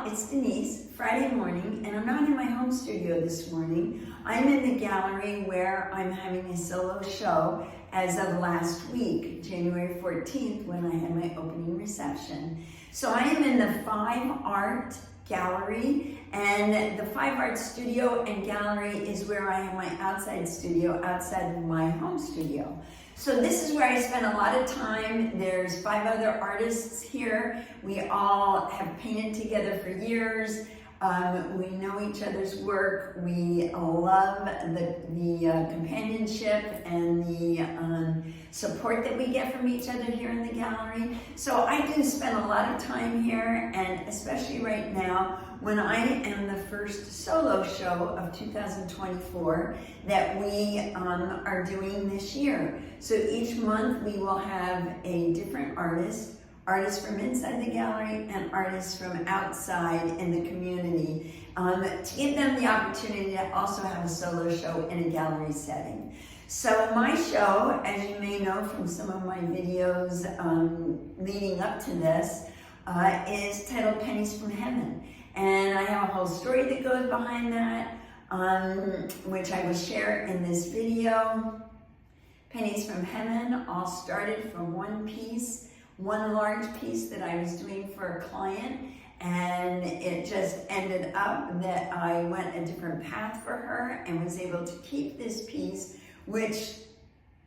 it's Denise, Friday morning, and I'm not in my home studio this morning. I'm in the gallery where I'm having a solo show as of last week, January 14th, when I had my opening reception. So I am in the 5 Art Gallery, and the 5 Art Studio and Gallery is where I have my outside studio, outside of my home studio. So this is where I spend a lot of time. There's 5 other artists here. We all have painted together for years. We know each other's work. We love the companionship and the support that we get from each other here in the gallery. So I do spend a lot of time here, and especially right now when I am the first solo show of 2024 that we are doing this year. So each month we will have a different artists from inside the gallery and artists from outside in the community, to give them the opportunity to also have a solo show in a gallery setting. So my show, as you may know from some of my videos leading up to this, is titled Pennies from Heaven. And I have a whole story that goes behind that, which I will share in this video. Pennies from Heaven all started from one large piece that I was doing for a client, and it just ended up that I went a different path for her and was able to keep this piece, which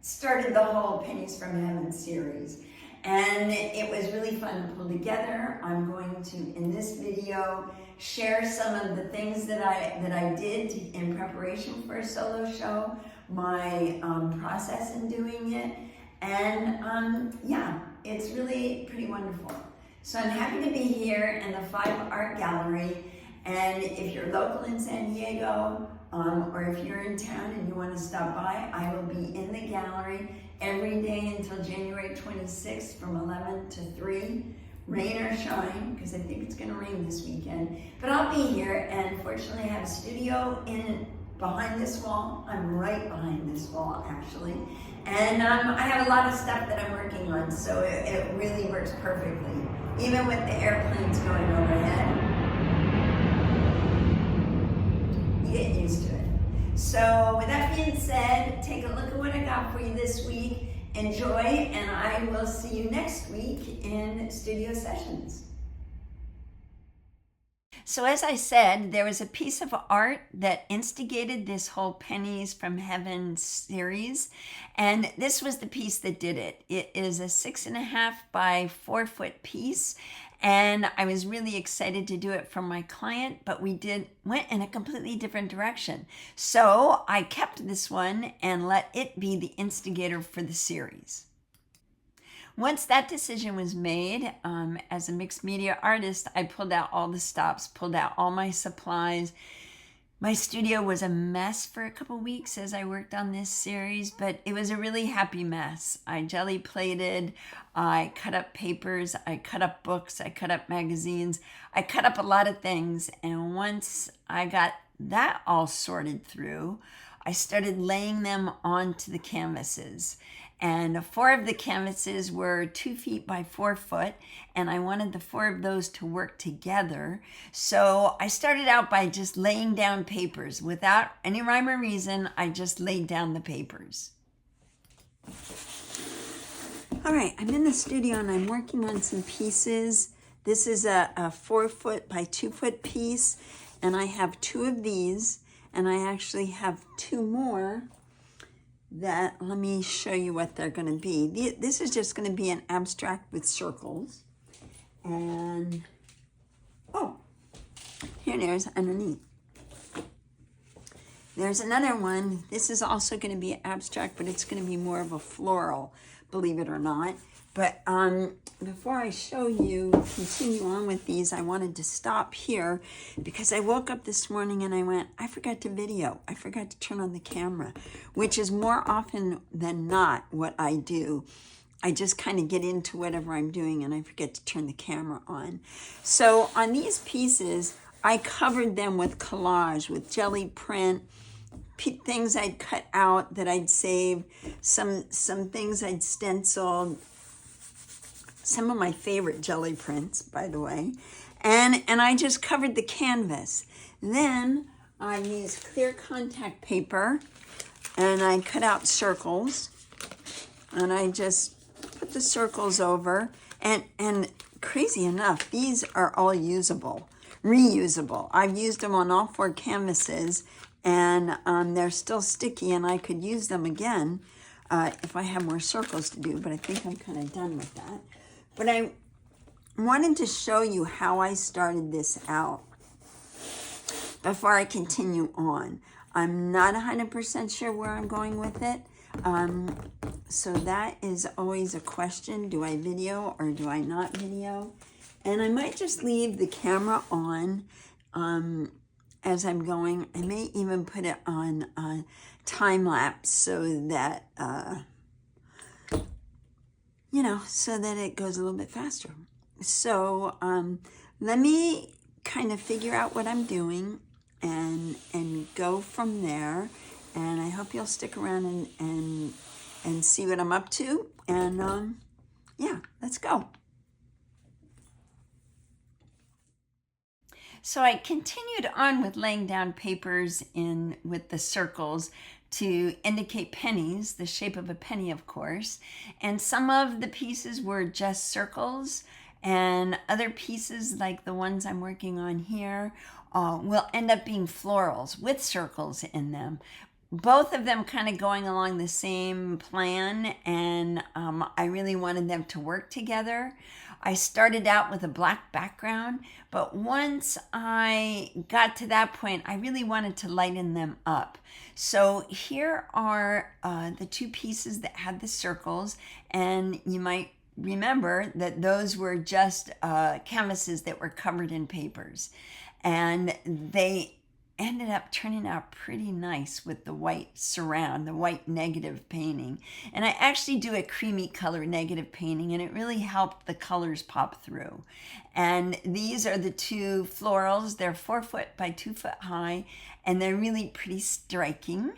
started the whole Pennies from Heaven series. And it was really fun to pull together. I'm going to, in this video, share some of the things that I did in preparation for a solo show, my process in doing it, and yeah, it's really pretty wonderful. So I'm happy to be here in the 5 Art Gallery, and if you're local in San Diego, or if you're in town and you want to stop by, I will be in the gallery every day until January 26th from 11 to 3, rain or shine, because I think it's going to rain this weekend. But I'll be here, and fortunately I have a studio behind this wall. I'm right behind this wall, actually. And I have a lot of stuff that I'm working on, so it really works perfectly, even with the airplanes going overhead. You get used to it. So with that being said, take a look at what I got for you this week. Enjoy, and I will see you next week in studio sessions. So as I said, there was a piece of art that instigated this whole Pennies from Heaven series, and this was the piece that did it. It is a 6.5 by 4 foot piece, and I was really excited to do it for my client, but we went in a completely different direction. So I kept this one and let it be the instigator for the series. Once that decision was made, as a mixed media artist, I pulled out all the stops, pulled out all my supplies. My studio was a mess for a couple weeks as I worked on this series, but it was a really happy mess. I jelly plated, I cut up papers, I cut up books, I cut up magazines, I cut up a lot of things. And once I got that all sorted through, I started laying them onto the canvases. And 4 of the canvases were 2 feet by 4 foot, and I wanted the 4 of those to work together. So I started out by just laying down papers. Without any rhyme or reason, I just laid down the papers. All right, I'm in the studio and I'm working on some pieces. This is a 4 foot by 2 foot piece, and I have 2 of these, and I actually have 2 more that, let me show you what they're going to be. This is just going to be an abstract with circles. And, oh, here there's underneath. There's another one. This is also going to be abstract, but it's going to be more of a floral, believe it or not. But before I continue on with these, I wanted to stop here because I woke up this morning and I went, I forgot to video. I forgot to turn on the camera, which is more often than not what I do. I just kind of get into whatever I'm doing and I forget to turn the camera on. So on these pieces, I covered them with collage, with jelly print, things I'd cut out that I'd saved, some things I'd stenciled, some of my favorite jelly prints, by the way. And I just covered the canvas. Then I used clear contact paper and I cut out circles and I just put the circles over, and crazy enough, these are all usable, reusable. I've used them on all 4 canvases, and they're still sticky, and I could use them again if I have more circles to do, but I think I'm kind of done with that. But I wanted to show you how I started this out before I continue on. I'm not 100% sure where I'm going with it. So that is always a question. Do I video or do I not video? And I might just leave the camera on as I'm going. I may even put it on time lapse so that, so that it goes a little bit faster. So let me kind of figure out what I'm doing and go from there. And I hope you'll stick around and see what I'm up to. And yeah, let's go. So I continued on with laying down papers with the circles to indicate pennies, the shape of a penny, of course. And some of the pieces were just circles, and other pieces, like the ones I'm working on here, will end up being florals with circles in them. Both of them kind of going along the same plan, and I really wanted them to work together. I started out with a black background, but once I got to that point, I really wanted to lighten them up. So here are the 2 pieces that had the circles, and you might remember that those were just canvases that were covered in papers, and they ended up turning out pretty nice with the white surround, the white negative painting. And I actually do a creamy color negative painting, and it really helped the colors pop through. And these are the 2 florals. They're 4 foot by 2 foot high, and they're really pretty striking.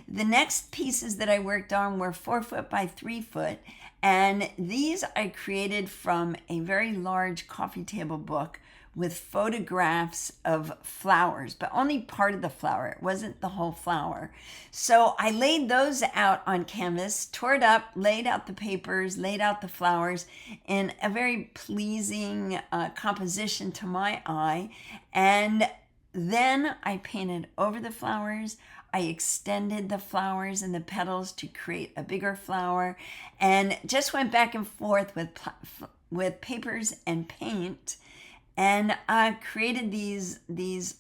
The next pieces that I worked on were 4 foot by 3 foot, and these I created from a very large coffee table book with photographs of flowers, but only part of the flower. It wasn't the whole flower. So I laid those out on canvas, tore it up, laid out the papers, laid out the flowers in a very pleasing composition to my eye. And then I painted over the flowers. I extended the flowers and the petals to create a bigger flower, and just went back and forth with papers and paint, and created these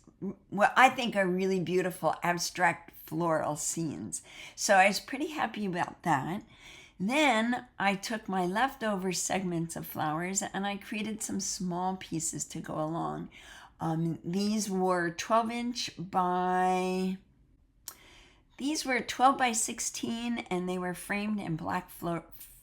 what I think are really beautiful abstract floral scenes. So I was pretty happy about that. Then I took my leftover segments of flowers and I created some small pieces to go along. These were 12 by 16, and they were framed in black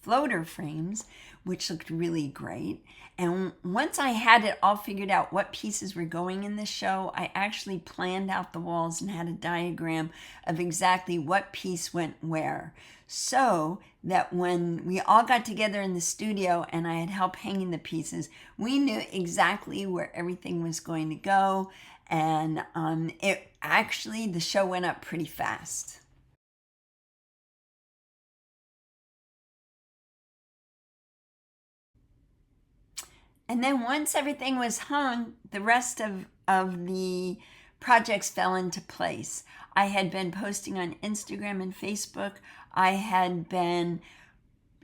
floater frames, which looked really great. And once I had it all figured out what pieces were going in the show, I actually planned out the walls and had a diagram of exactly what piece went where, so that when we all got together in the studio and I had help hanging the pieces, we knew exactly where everything was going to go. And the show went up pretty fast. And then once everything was hung, the rest of the projects fell into place. I had been posting on Instagram and Facebook. I had been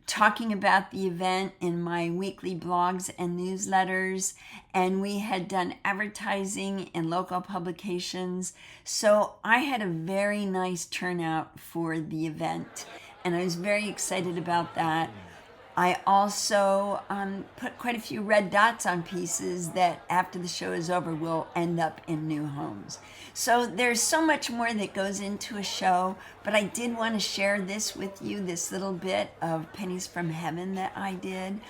talking about the event in my weekly blogs and newsletters, and we had done advertising in local publications. So I had a very nice turnout for the event, and I was very excited about that. I also put quite a few red dots on pieces that after the show is over will end up in new homes. So there's so much more that goes into a show, but I did want to share this with you, this little bit of Pennies from Heaven that I did.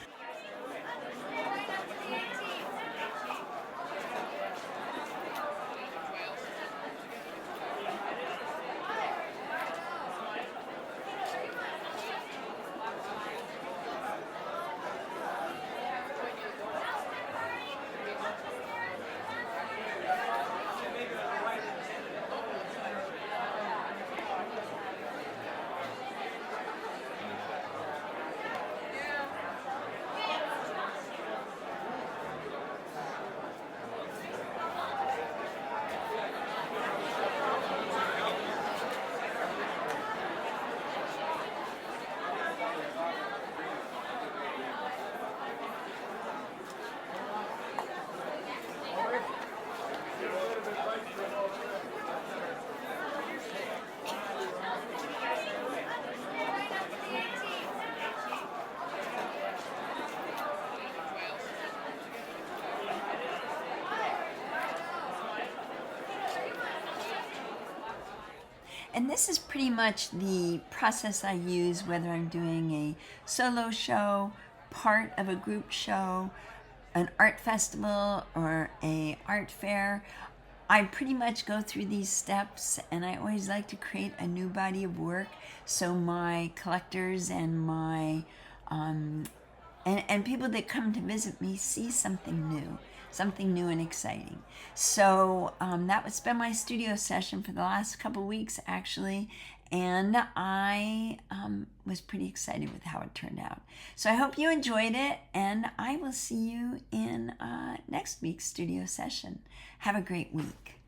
And this is pretty much the process I use whether I'm doing a solo show, part of a group show, an art festival, or a art fair. I pretty much go through these steps, and I always like to create a new body of work so my collectors and my and people that come to visit me see something new and exciting. So that was been my studio session for the last couple weeks, actually, and I was pretty excited with how it turned out. So I hope you enjoyed it, and I will see you in next week's studio session. Have a great week.